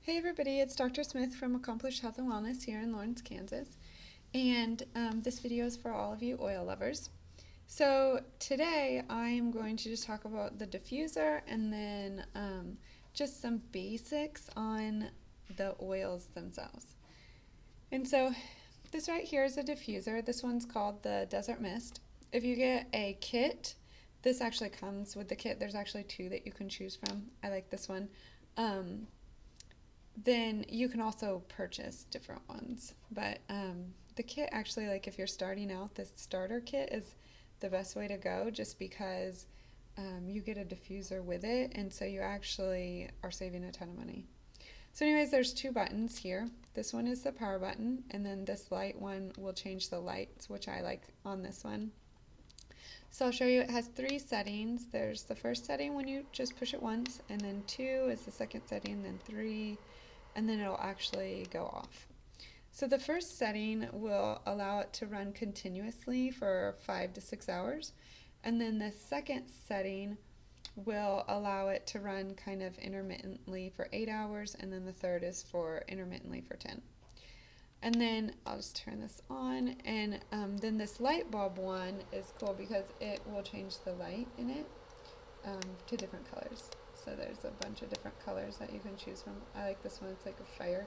Hey everybody, it's Dr. Smith from Accomplished Health and Wellness here in Lawrence, Kansas. And this video is for all of you oil lovers. So today I am going to just talk about the diffuser and then just some basics on the oils themselves. And so this right here is a diffuser. This one's called the Desert Mist. If you get a kit, this actually comes with the kit. There's actually two that you can choose from. I like this one. Then you can also purchase different ones. But the kit actually, like if you're starting out, this starter kit is the best way to go just because you get a diffuser with it, and so you actually are saving a ton of money. So anyways, there's two buttons here. This one is the power button, and then this light one will change the lights, which I like on this one. So I'll show you, it has three settings. There's the first setting when you just push it once, and then 2 is the second setting, then 3, and then it'll actually go off. So the first setting will allow it to run continuously for 5 to 6 hours, and then the second setting will allow it to run kind of intermittently for 8 hours, and then the third is for intermittently for 10. And then I'll just turn this on, and then this light bulb one is cool because it will change the light in it to different colors. So there's a bunch of different colors that you can choose from. I like this one, it's like a fire.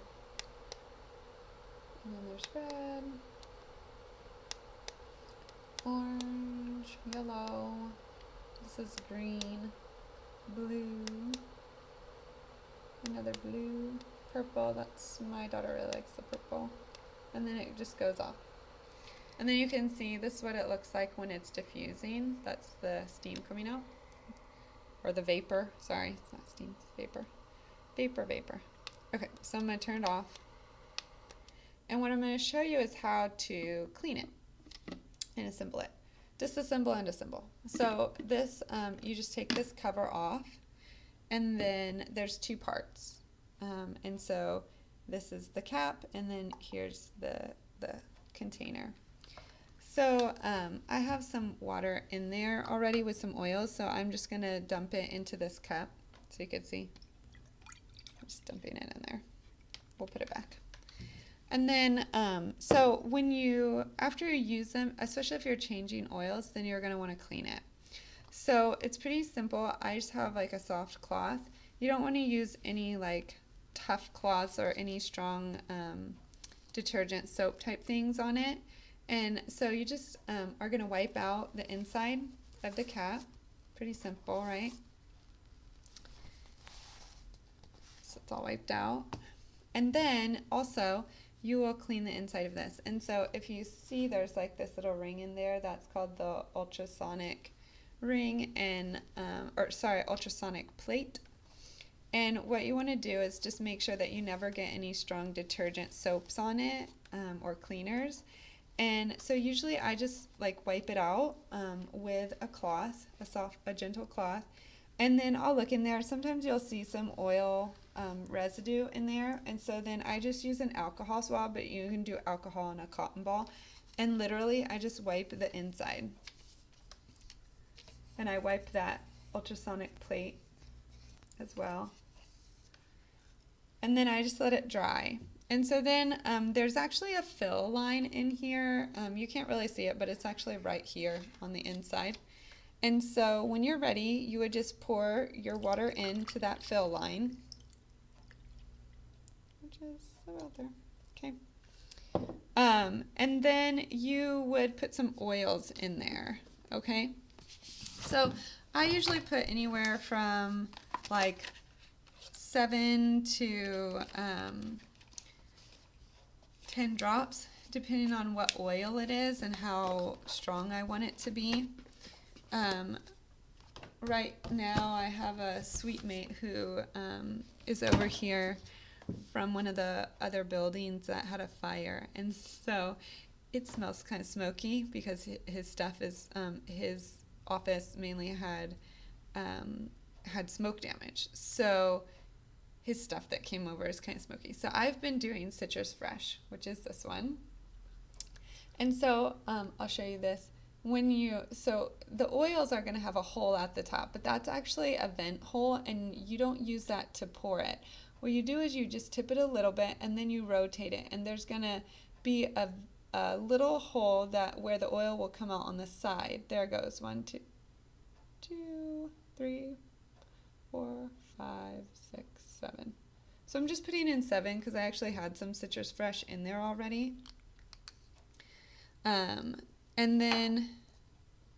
And then there's red, orange, yellow, this is green, blue, another blue, purple, that's, my daughter really likes the purple. And then it just goes off. And then you can see this is what it looks like when it's diffusing. That's the steam coming out. Or the vapor, sorry, it's not steam, it's vapor. Vapor. Okay, so I'm going to turn it off. And what I'm going to show you is how to clean it and assemble it. Disassemble and assemble. So this, you just take this cover off, and then there's two parts. And so this is the cap, and then here's the container. So I have some water in there already with some oils, so I'm just going to dump it into this cup so you can see. I'm just dumping it in there. We'll put it back. And then, so when after you use them, especially if you're changing oils, then you're going to want to clean it. So it's pretty simple. I just have like a soft cloth. You don't want to use any like tough cloths or any strong detergent soap type things on it. And so you just are going to wipe out the inside of the cap. Pretty simple, right? So it's all wiped out. And then also you will clean the inside of this. And so if you see there's like this little ring in there, that's called the ultrasonic ring, and ultrasonic plate. And what you want to do is just make sure that you never get any strong detergent soaps on it or cleaners. And so usually I just like wipe it out with a cloth, a gentle cloth, and then I'll look in there. Sometimes you'll see some oil residue in there, and so then I just use an alcohol swab, but you can do alcohol on a cotton ball, and literally I just wipe the inside. And I wipe that ultrasonic plate as well. And then I just let it dry. And so then there's actually a fill line in here. You can't really see it, but it's actually right here on the inside. And so when you're ready, you would just pour your water into that fill line, which is about there. Okay. And then you would put some oils in there. Okay. So I usually put anywhere from like 7 to 10 drops, depending on what oil it is and how strong I want it to be. Right now I have a suite mate who is over here from one of the other buildings that had a fire, and so it smells kind of smoky because his stuff is, his office mainly had smoke damage, so his stuff that came over is kind of smoky. So I've been doing Citrus Fresh, which is this one. And so I'll show you this. So the oils are going to have a hole at the top, but that's actually a vent hole, and you don't use that to pour it. what you do is you just tip it a little bit and then you rotate it, and there's gonna be a little hole that where the oil will come out on the side. There it goes. 1, 2, 2, 3, 4, 5, 6, 7. So I'm just putting in 7 because I actually had some citrus fresh in there already. And then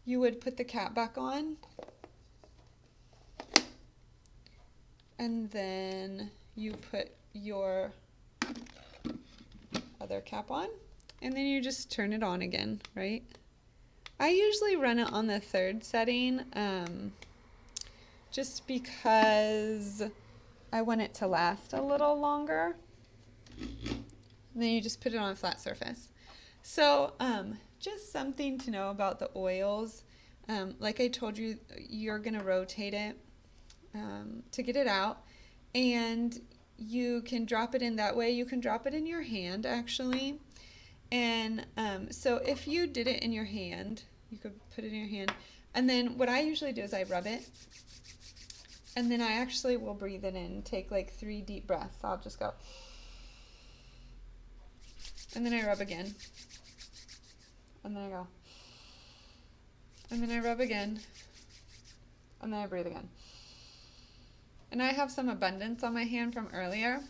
you would put the cap back on, and then you put your other cap on, and then you just turn it on again, right? I usually run it on the 3rd setting, just because I want it to last a little longer. And then you just put it on a flat surface. So just something to know about the oils. Like I told you, you're going to rotate it to get it out, and you can drop it in that way. You can drop it in your hand actually. And so if you did it in your hand, you could put it in your hand, and then what I usually do is I rub it, and then I actually will breathe it in, take like 3 deep breaths. I'll just go, and then I rub again, and then I go, and then I rub again, and then I breathe again. And I have some abundance on my hand from earlier,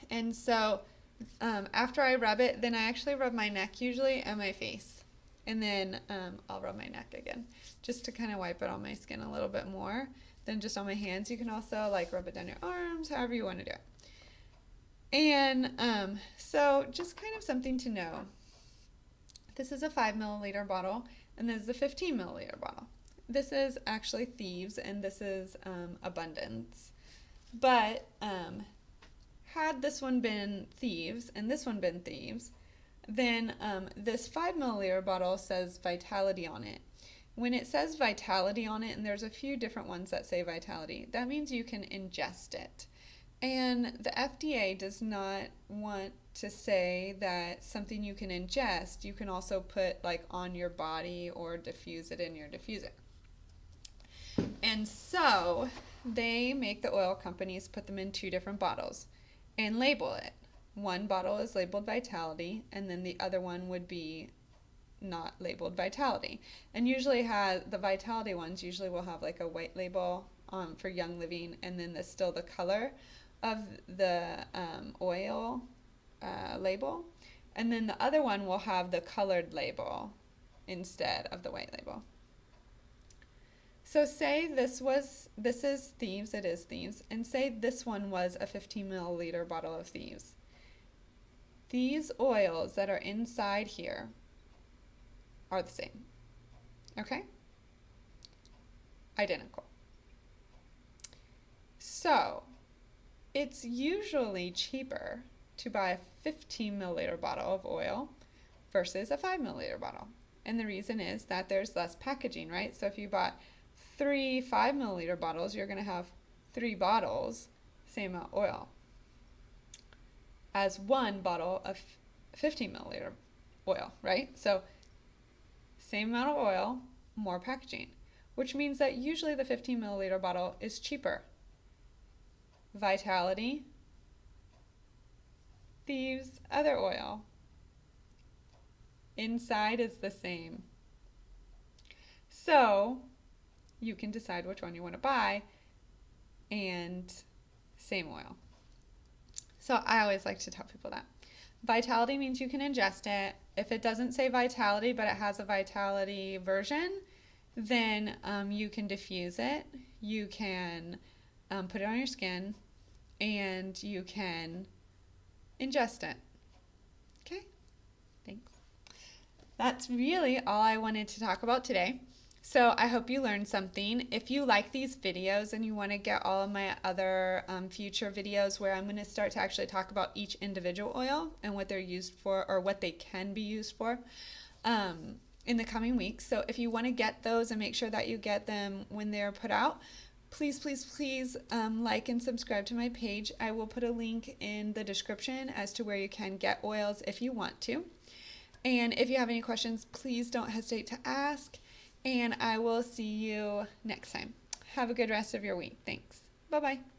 and so after I rub it, then I actually rub my neck usually and my face, and then I'll rub my neck again just to kind of wipe it on my skin a little bit more than just on my hands. You can also like rub it down your arms, however you want to do it. And so just kind of something to know. This is a 5 milliliter bottle, and this is a 15 milliliter bottle. This is actually Thieves, and this is Abundance. But had this one been Thieves and this one been Thieves, then this 5 milliliter bottle says Vitality on it. When it says Vitality on it, and there's a few different ones that say Vitality, that means you can ingest it. And the FDA does not want to say that something you can ingest, you can also put like on your body or diffuse it in your diffuser. And so they make the oil companies put them in 2 different bottles and label it. One bottle is labeled Vitality, and then the other one would be not labeled Vitality. And usually the Vitality ones usually will have like a white label for Young Living, and then still the color of the oil label. And then the other one will have the colored label instead of the white label. So say this is Thieves, it is Thieves, and say this one was a 15 milliliter bottle of Thieves. These oils that are inside here are the same, okay? Identical. So it's usually cheaper to buy a 15 milliliter bottle of oil versus a 5 milliliter bottle. And the reason is that there's less packaging, right? So if you bought 3 5 milliliter bottles, you're going to have 3 bottles, same amount of oil, as 1 bottle of 15 milliliter oil, right? So same amount of oil, more packaging, which means that usually the 15 milliliter bottle is cheaper. Vitality, Thieves, other oil. Inside is the same. So you can decide which one you want to buy, and same oil. So I always like to tell people that. Vitality means you can ingest it. If it doesn't say Vitality, but it has a Vitality version, then you can diffuse it. You can put it on your skin, and you can ingest it. Okay, thanks. That's really all I wanted to talk about today. So I hope you learned something. If you like these videos and you want to get all of my other future videos where I'm going to start to actually talk about each individual oil and what they're used for, or what they can be used for, in the coming weeks. So if you want to get those and make sure that you get them when they're put out, please, please, please like and subscribe to my page. I will put a link in the description as to where you can get oils if you want to. And if you have any questions, please don't hesitate to ask. And I will see you next time. Have a good rest of your week. Thanks. Bye-bye.